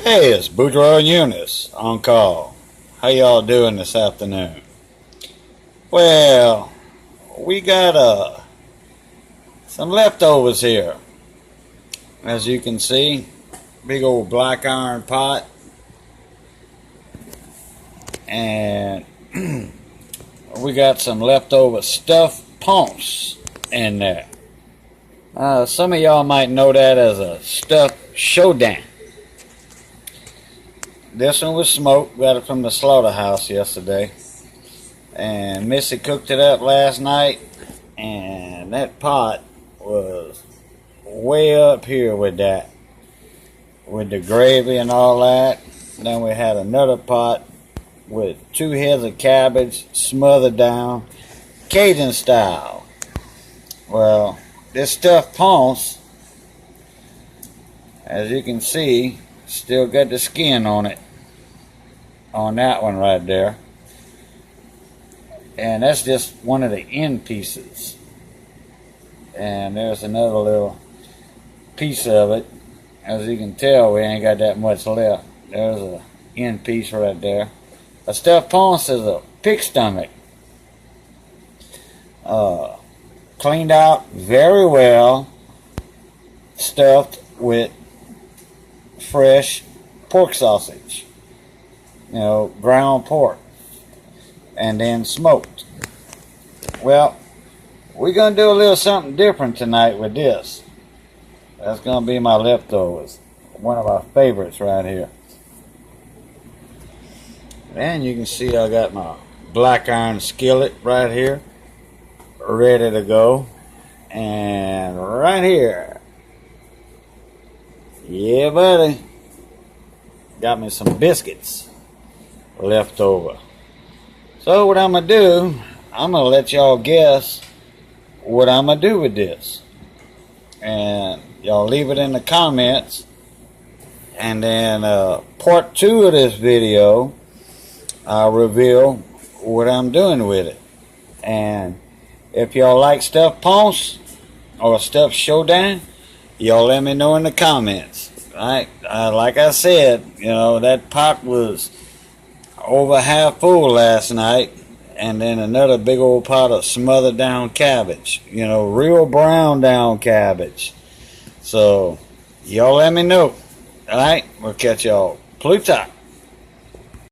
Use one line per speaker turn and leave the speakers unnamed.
Hey, it's Boudreaux and Eunice on call. How y'all doing this afternoon? Well, we got some leftovers here. As you can see, big old black iron pot. And we got some leftover stuffed ponce in there. Some of y'all might know that as a stuffed Chaudin. This one was smoked. Got it from the slaughterhouse yesterday. And Missy cooked it up last night. And that pot was way up here with that. With the gravy and all that. Then we had another pot with 2 heads of cabbage smothered down, Cajun style. Well, this stuffed ponce, as you can see, still got the skin on it, on that one right there. And that's just one of the end pieces. And there's another little piece of it. As you can tell, we ain't got that much left. There's an end piece right there. A stuffed ponce is a pig stomach. Cleaned out very well, stuffed with fresh pork sausage, ground pork, and then smoked. Well, we're going to do a little something different tonight with this. That's going to be my leftovers, one of my favorites right here. And you can see I got my black iron skillet right here, ready to go. And right here, yeah buddy, got me some biscuits left over. So what I'm going to do, I'm going to let y'all guess what I'm going to do with this. And y'all leave it in the comments. And then part 2 of this video, I'll reveal what I'm doing with it. And if y'all like stuffed ponce or stuffed Chaudin, y'all let me know in the comments. Right? Like I said, that pot was over half full last night. And then another big old pot of smothered down cabbage. Real brown down cabbage. So, y'all let me know. Alright? We'll catch y'all Plutarch.